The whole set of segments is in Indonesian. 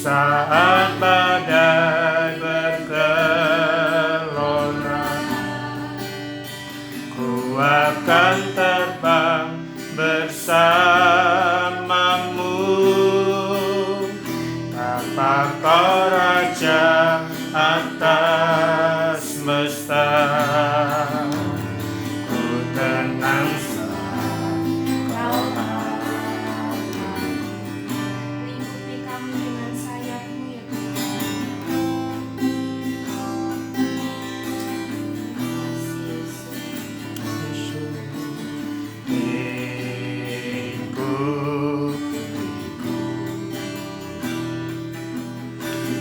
saat badai bergelora, ku akan terbang bersamamu. Apa kau raja atas semesta, ku tenang saat kau ada. Lingkupi kami dengan sayapmu ya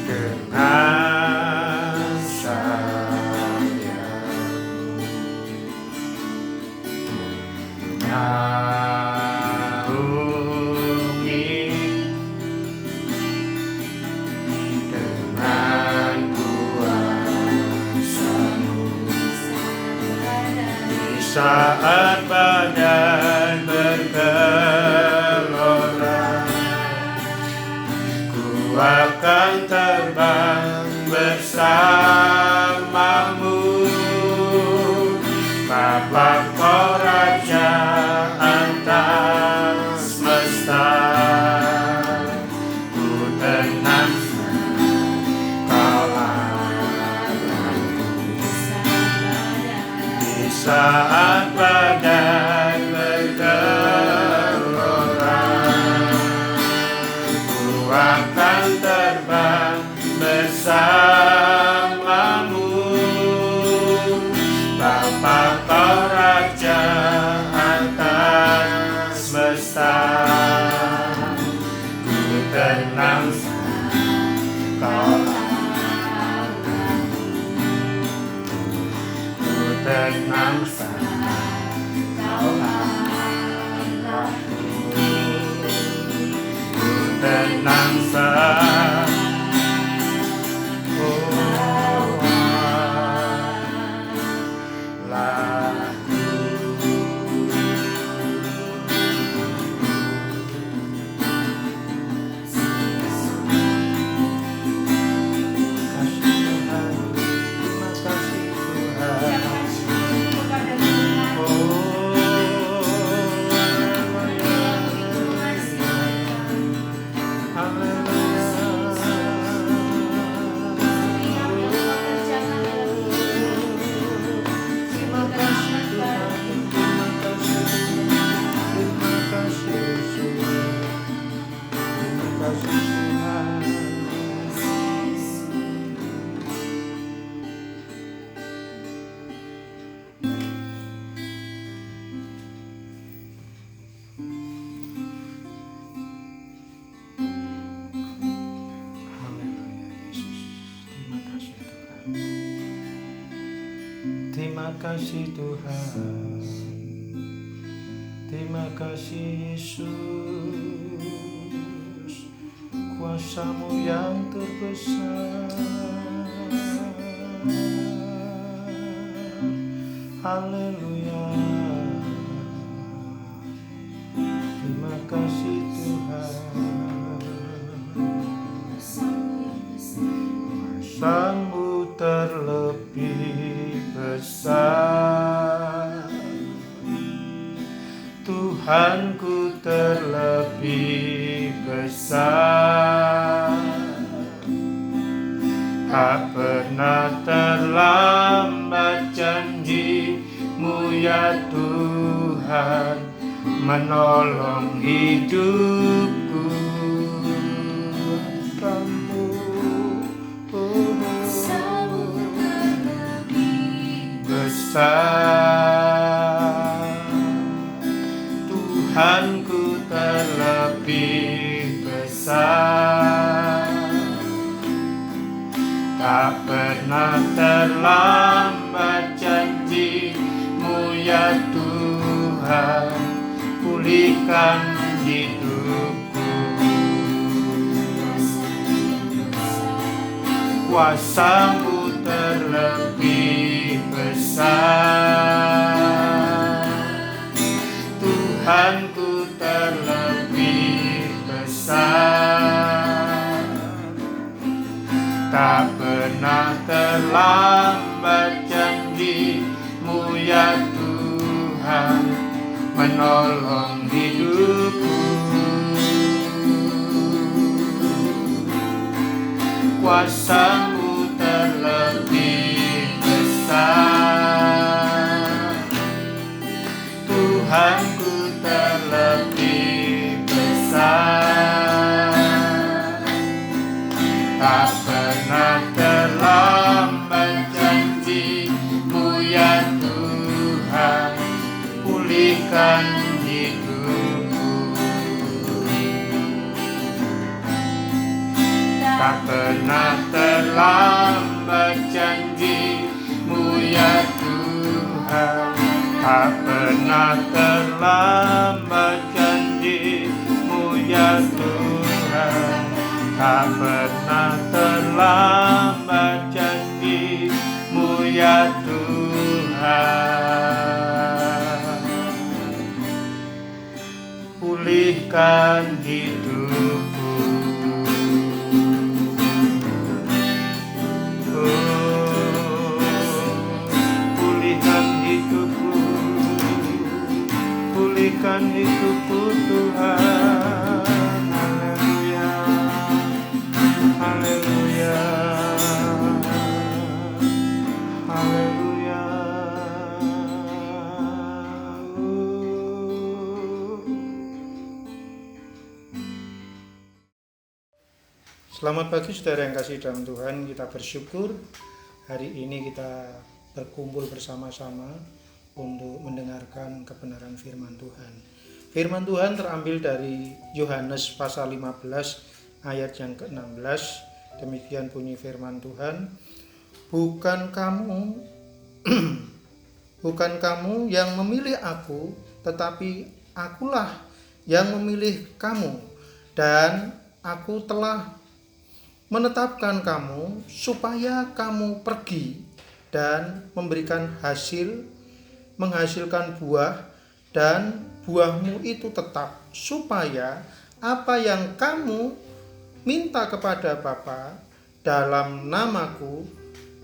Dengan sayapmu naungi, dengan kuasa-Mu di saat badai bergelora, ku akan terbang bersamamu. Bapa kau raja atas semesta, ku tenang kau di saat badai bergelora, ku akan terbang bersamamu. Bapa kau raja atas semesta, ku tenang kau ku tenang kau ku tenang Terima kasih Tuhan, terima kasih Yesus, kuasa-Mu yang terbesar. Haleluya. Terima kasih Tuhan, kuasa-Mu terlebih besar. Tuhanku terlebih besar, tak pernah terlambat janji-Mu ya Tuhan, menolong hidupku. Kamu besar, Tuhanku terlebih besar, tak pernah terlambat janji-Mu ya Tuhan, pulihkan hidupku. Kuasa-Mu terlebih besar, Tuhanku terlebih besar, terlambat janji-Mu ya Tuhan menolong hidupku. Kuasa-Mu terlebih besar, Tuhanku terlebih besar. Tak pernah terlambat janji-Mu ya Tuhan, pulihkan hidupku. Tak pernah terlambat janji-Mu ya Tuhan, tak pernah terlambat janji-Mu ya Tuhan, tak pernah terlambat janji-Mu ya Tuhan, pulihkan hidupku. Pulihkan hidupku, pulihkan hidupku Tuhan. Haleluya, haleluya, haleluya. Selamat pagi saudara yang kasih dalam Tuhan. Kita bersyukur hari ini kita berkumpul bersama-sama untuk mendengarkan kebenaran firman Tuhan. Firman Tuhan terambil dari Yohanes pasal 15 ayat yang ke-16. Demikian bunyi firman Tuhan. Bukan kamu yang memilih aku, tetapi akulah yang memilih kamu, dan aku telah menetapkan kamu supaya kamu pergi dan memberikan menghasilkan buah, dan buahmu itu tetap, supaya apa yang kamu minta kepada Bapa dalam namaku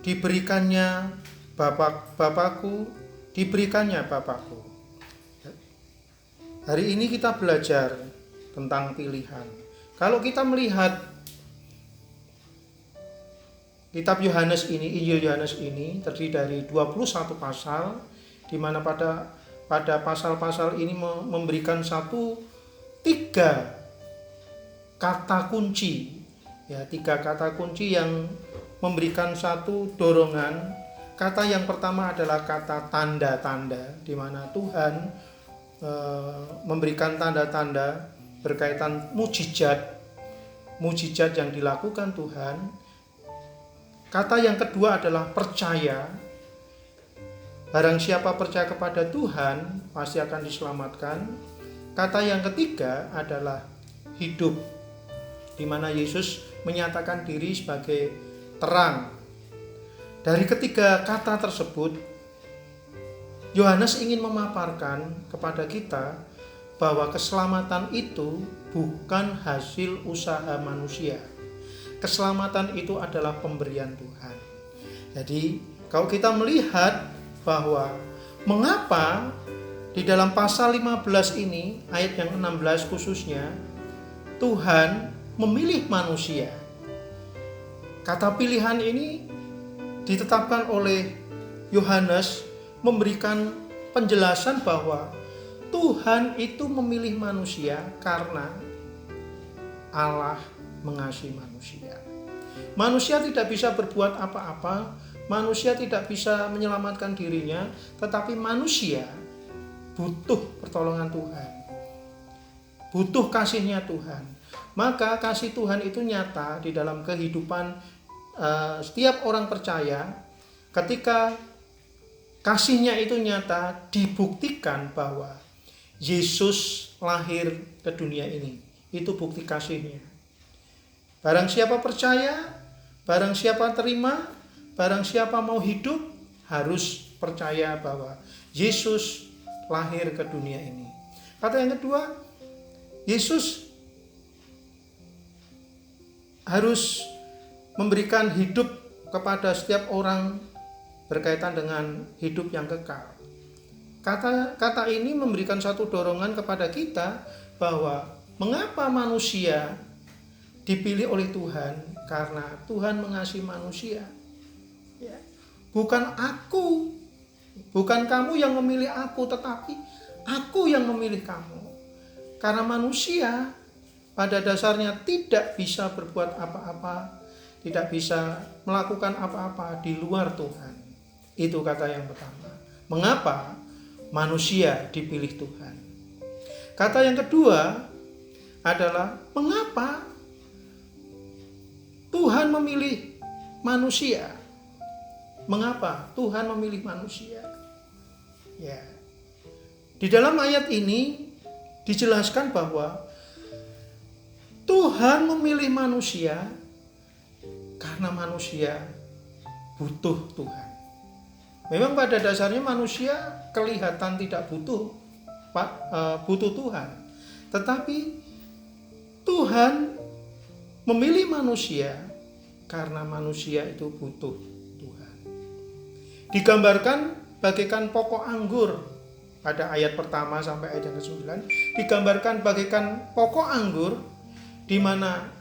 diberikannya Bapakku. Hari ini kita belajar tentang pilihan. Kalau kita melihat kitab Yohanes ini, Injil Yohanes ini terdiri dari 21 pasal, di mana pada pasal-pasal ini memberikan tiga kata kunci, ya, 3 kata kunci yang memberikan satu dorongan. Kata yang pertama adalah kata tanda-tanda, di mana Tuhan memberikan tanda-tanda berkaitan mujizat yang dilakukan Tuhan. Kata yang kedua adalah percaya. Barang siapa percaya kepada Tuhan pasti akan diselamatkan. Kata yang ketiga adalah hidup, di mana Yesus menyatakan diri sebagai terang. Dari ketiga kata tersebut, Yohanes ingin memaparkan kepada kita bahwa keselamatan itu bukan hasil usaha manusia. Keselamatan itu adalah pemberian Tuhan. Jadi kalau kita melihat bahwa mengapa di dalam pasal 15 ini, ayat yang 16 khususnya, Tuhan memilih manusia. Kata pilihan ini ditetapkan oleh Yohanes memberikan penjelasan bahwa Tuhan itu memilih manusia karena Allah mengasihi manusia. Manusia tidak bisa berbuat apa-apa, manusia tidak bisa menyelamatkan dirinya, tetapi manusia butuh pertolongan Tuhan, butuh kasihnya Tuhan. Maka kasih Tuhan itu nyata di dalam kehidupan setiap orang percaya. Ketika kasihnya itu nyata, dibuktikan bahwa Yesus lahir ke dunia ini. Itu bukti kasihnya. Barang siapa percaya, barang siapa terima, barang siapa mau hidup, harus percaya bahwa Yesus lahir ke dunia ini. Kata yang kedua, Yesus harus memberikan hidup kepada setiap orang berkaitan dengan hidup yang kekal. Kata ini memberikan satu dorongan kepada kita bahwa mengapa manusia dipilih oleh Tuhan, karena Tuhan mengasihi manusia. Ya. Bukan aku, bukan kamu yang memilih aku, tetapi aku yang memilih kamu. Karena manusia pada dasarnya tidak bisa berbuat apa-apa, tidak bisa melakukan apa-apa di luar Tuhan. Itu kata yang pertama. Mengapa manusia dipilih Tuhan? Kata yang kedua adalah mengapa Tuhan memilih manusia. Mengapa Tuhan memilih manusia? Ya. Di dalam ayat ini dijelaskan bahwa Tuhan memilih manusia karena manusia butuh Tuhan. Memang pada dasarnya manusia kelihatan tidak butuh Tuhan. Tetapi Tuhan memilih manusia karena manusia itu butuh Tuhan. Digambarkan bagaikan pokok anggur pada ayat pertama sampai ayat yang ke-9. Digambarkan bagaikan pokok anggur di mana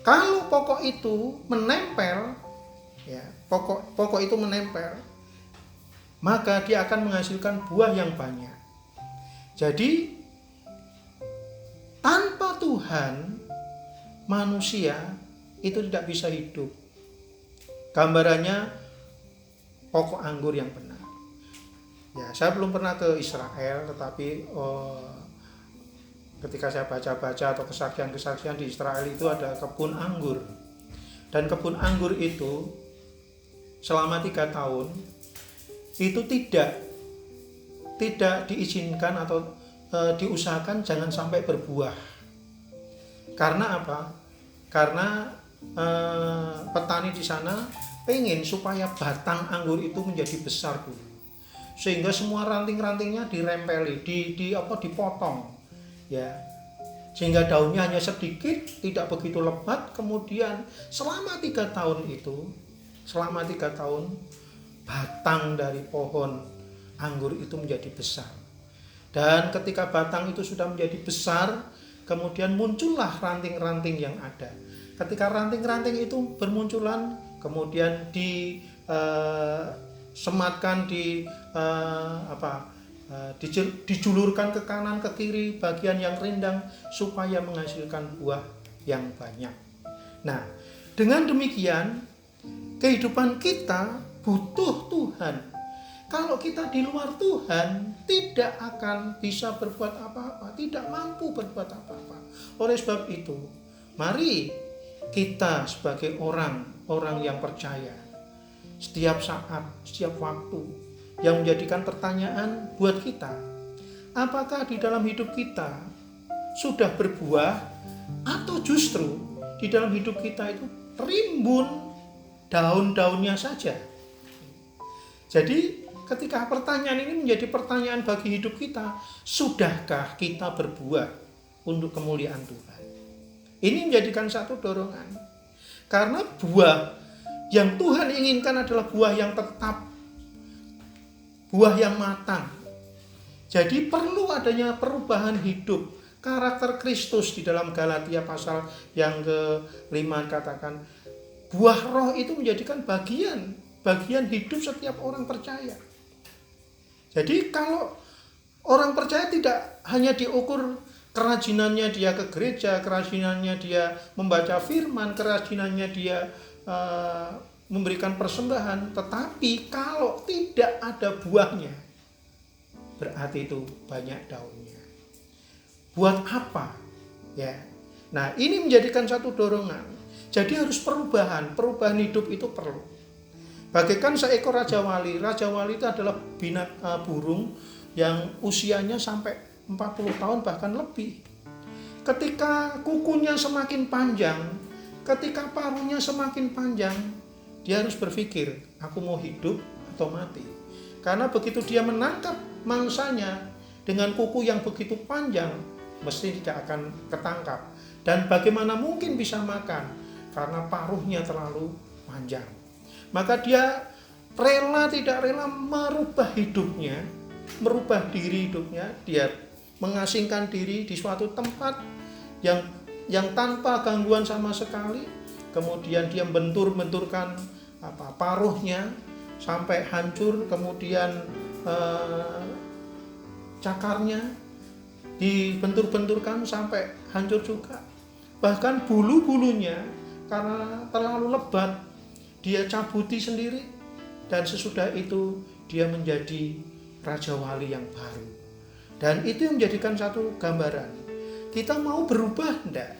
kalau pokok itu menempel, ya, pokok itu menempel, maka dia akan menghasilkan buah yang banyak. Jadi tanpa Tuhan manusia itu tidak bisa hidup. Gambarannya pokok anggur yang benar. Ya, saya belum pernah ke Israel, tetapi ketika saya baca-baca atau kesaksian-kesaksian di Israel itu ada kebun anggur. Dan kebun anggur itu selama 3 tahun itu tidak diizinkan atau diusahakan jangan sampai berbuah. Karena apa? Karena petani di sana pengen supaya batang anggur itu menjadi besar dulu, sehingga semua ranting-rantingnya dirempeli, dipotong, ya, sehingga daunnya hanya sedikit, tidak begitu lebat. Kemudian selama 3 tahun batang dari pohon anggur itu menjadi besar. Dan ketika batang itu sudah menjadi besar, kemudian muncullah ranting-ranting yang ada. Ketika ranting-ranting itu bermunculan, kemudian disematkan, dijulurkan ke kanan ke kiri bagian yang rindang supaya menghasilkan buah yang banyak. Nah, dengan demikian kehidupan kita butuh Tuhan. Kalau kita di luar Tuhan tidak akan bisa berbuat apa-apa, tidak mampu berbuat apa-apa. Oleh sebab itu, mari kita sebagai orang yang percaya, setiap saat, setiap waktu, yang menjadikan pertanyaan buat kita, apakah di dalam hidup kita sudah berbuah, atau justru di dalam hidup kita itu terimbun daun-daunnya saja. Jadi ketika pertanyaan ini menjadi pertanyaan bagi hidup kita, sudahkah kita berbuah untuk kemuliaan Tuhan? Ini menjadikan satu dorongan. Karena buah yang Tuhan inginkan adalah buah yang tetap, buah yang matang. Jadi perlu adanya perubahan hidup, karakter Kristus. Di dalam Galatia pasal yang ke-5 katakan, buah roh itu menjadikan bagian hidup setiap orang percaya. Jadi kalau orang percaya tidak hanya diukur kerajinannya dia ke gereja, kerajinannya dia membaca firman, kerajinannya dia memberikan persembahan, tetapi kalau tidak ada buahnya, berarti itu banyak daunnya. Buat apa? Ya. Nah, ini menjadikan satu dorongan. Jadi harus perubahan hidup itu perlu. Bagaikan seekor Raja Wali. Raja Wali itu adalah burung yang usianya sampai 40 tahun bahkan lebih. Ketika kukunya semakin panjang, ketika paruhnya semakin panjang, dia harus berpikir, aku mau hidup atau mati. Karena begitu dia menangkap mangsanya dengan kuku yang begitu panjang, mesti tidak akan ketangkap. Dan bagaimana mungkin bisa makan? Karena paruhnya terlalu panjang. maka dia tidak rela merubah hidupnya, merubah diri hidupnya. Dia mengasingkan diri di suatu tempat yang tanpa gangguan sama sekali. Kemudian dia benturkan paruhnya sampai hancur, kemudian cakarnya dibenturkan sampai hancur juga. Bahkan bulu-bulunya karena terlalu lebat dia cabuti sendiri, dan sesudah itu dia menjadi Raja Wali yang baru. Dan itu yang menjadikan satu gambaran. Kita mau berubah enggak?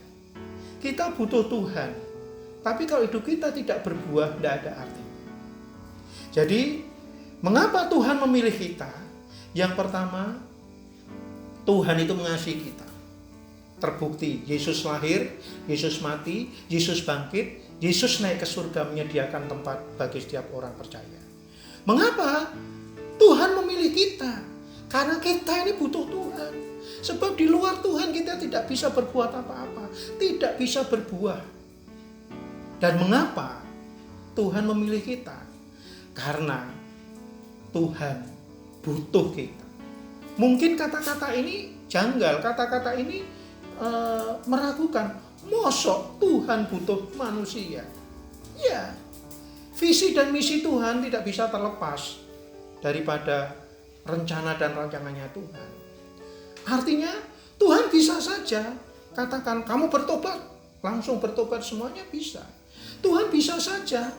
Kita butuh Tuhan. Tapi kalau hidup kita tidak berbuah, enggak ada arti. Jadi, mengapa Tuhan memilih kita? Yang pertama, Tuhan itu mengasihi kita. Terbukti, Yesus lahir, Yesus mati, Yesus bangkit, Yesus naik ke surga menyediakan tempat bagi setiap orang percaya. Mengapa Tuhan memilih kita? Karena kita ini butuh Tuhan. Sebab di luar Tuhan kita tidak bisa berbuat apa-apa, tidak bisa berbuah. Dan mengapa Tuhan memilih kita? Karena Tuhan butuh kita. Mungkin kata-kata ini janggal, kata-kata ini meragukan. Mosok Tuhan butuh manusia? Ya, visi dan misi Tuhan tidak bisa terlepas daripada rencana dan rancangannya Tuhan. Artinya Tuhan bisa saja katakan kamu bertobat, langsung bertobat semuanya bisa. Tuhan bisa saja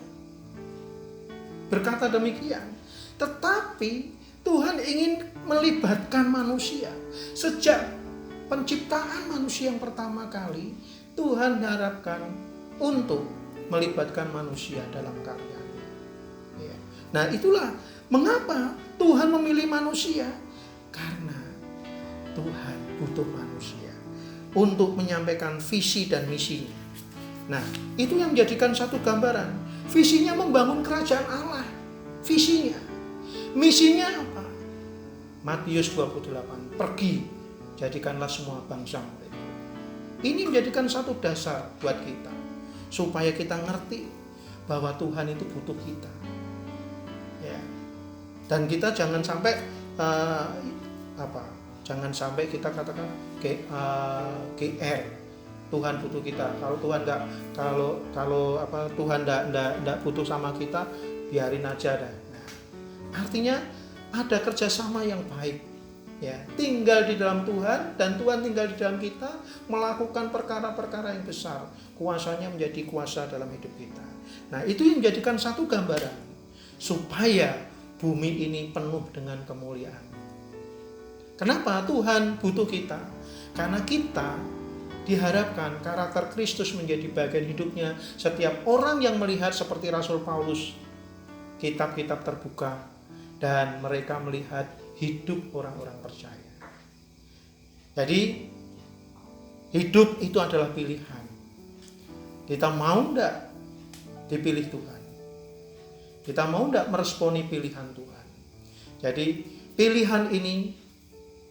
berkata demikian. Tetapi Tuhan ingin melibatkan manusia. Sejak penciptaan manusia yang pertama kali, Tuhan harapkan untuk melibatkan manusia dalam karyanya. Ya. Nah, itulah mengapa Tuhan memilih manusia. Karena Tuhan butuh manusia untuk menyampaikan visi dan misinya. Nah, itu yang menjadikan satu gambaran. Visinya membangun kerajaan Allah. Visinya. Misinya apa? Matius 28, pergi, jadikanlah semua bangsa murid. Ini menjadikan satu dasar buat kita, supaya kita ngerti bahwa Tuhan itu butuh kita. Ya. Dan kita jangan sampai jangan sampai kita katakan GR. Tuhan butuh kita. Kalau Tuhan Tuhan enggak butuh sama kita, biarin aja dah. Nah, artinya ada kerjasama yang baik. Ya, tinggal di dalam Tuhan dan Tuhan tinggal di dalam kita, melakukan perkara-perkara yang besar. Kuasanya menjadi kuasa dalam hidup kita. Nah, itu yang menjadikan satu gambaran supaya bumi ini penuh dengan kemuliaan. Kenapa Tuhan butuh kita? Karena kita diharapkan karakter Kristus menjadi bagian hidupnya. Setiap orang yang melihat seperti Rasul Paulus, kitab-kitab terbuka dan mereka melihat hidup orang-orang percaya. Jadi hidup itu adalah pilihan. Kita mau enggak dipilih Tuhan? Kita mau enggak meresponi pilihan Tuhan? Jadi pilihan ini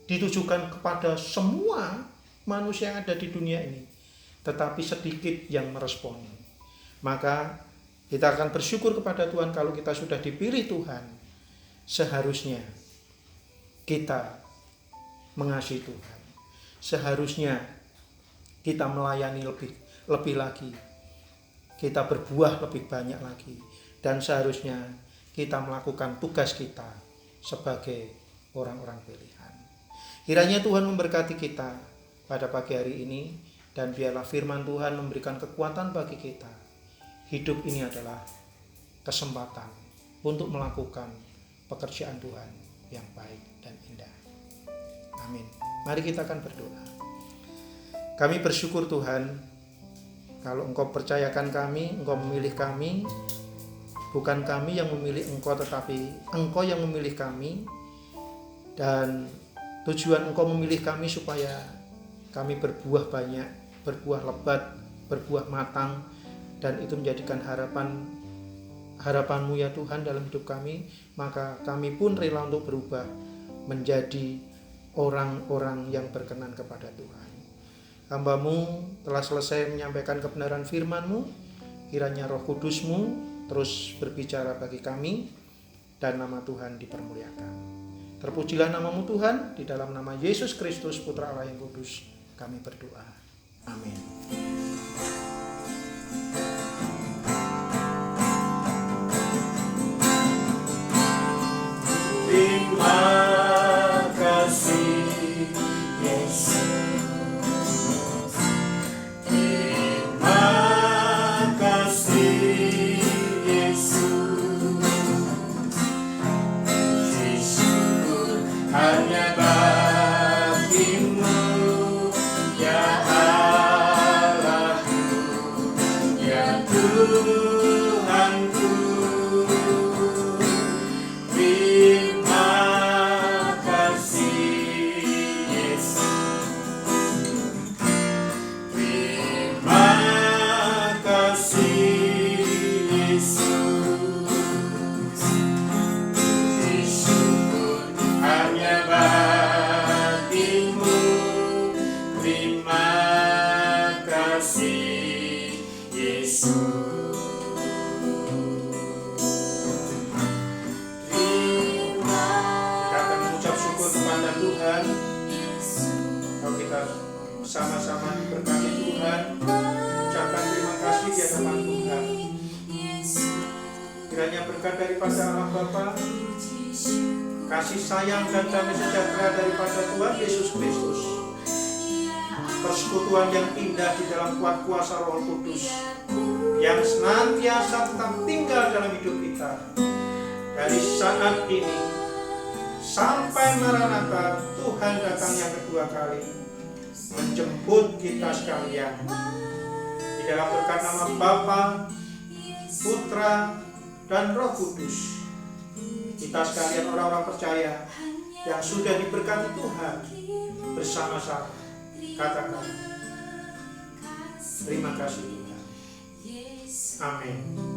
ditujukan kepada semua manusia yang ada di dunia ini, tetapi sedikit yang meresponi. Maka kita akan bersyukur kepada Tuhan kalau kita sudah dipilih Tuhan. Seharusnya kita mengasihi Tuhan. Seharusnya kita melayani lebih lagi. Kita berbuah lebih banyak lagi. Dan seharusnya kita melakukan tugas kita sebagai orang-orang pilihan. Kiranya Tuhan memberkati kita pada pagi hari ini, dan biarlah firman Tuhan memberikan kekuatan bagi kita. Hidup ini adalah kesempatan untuk melakukan pekerjaan Tuhan yang baik dan indah. Amin. Mari kita akan berdoa. Kami bersyukur Tuhan, kalau Engkau percayakan kami, Engkau memilih kami. Bukan kami yang memilih Engkau, tetapi Engkau yang memilih kami. Dan tujuan Engkau memilih kami supaya kami berbuah banyak, berbuah lebat, berbuah matang. Dan itu menjadikan harapan-Mu ya Tuhan dalam hidup kami. Maka kami pun rela untuk berubah menjadi orang-orang yang berkenan kepada Tuhan. Hamba-Mu telah selesai menyampaikan kebenaran firman-Mu. Kiranya Roh Kudus-Mu terus berbicara bagi kami, dan nama Tuhan dipermuliakan. Terpujilah namamu Tuhan, di dalam nama Yesus Kristus Putra Allah yang kudus kami berdoa. Amin. Terima kasih Yesus. Terima kasih Yesus. Puji syukur hanya bagimu, ya Allahku, ya Tuhanku. Terima kasih Yesus. Terima kasih Yesus. Puji syukur hanya bagimu. Terima kasih Yesus. Kita akan mengucap syukur kepada Tuhan. Kalau kita sama-sama diberkati Tuhan, ucapkan terima kasih di hadapan Tuhan. Kiranya berkat daripada Allah Bapa, kasih sayang dan damai sejahtera daripada Tuhan Yesus Kristus, persekutuan yang indah di dalam kuat kuasa Roh Kudus yang senantiasa tetap tinggal dalam hidup kita dari saat ini sampai Maranatha, Tuhan datang yang kedua kali menjemput kita sekalian. Di dalam berkat nama Bapa, Putra, dan Roh Kudus, kita sekalian orang-orang percaya yang sudah diberkati Tuhan bersama-sama katakan terima kasih Tuhan. Amin.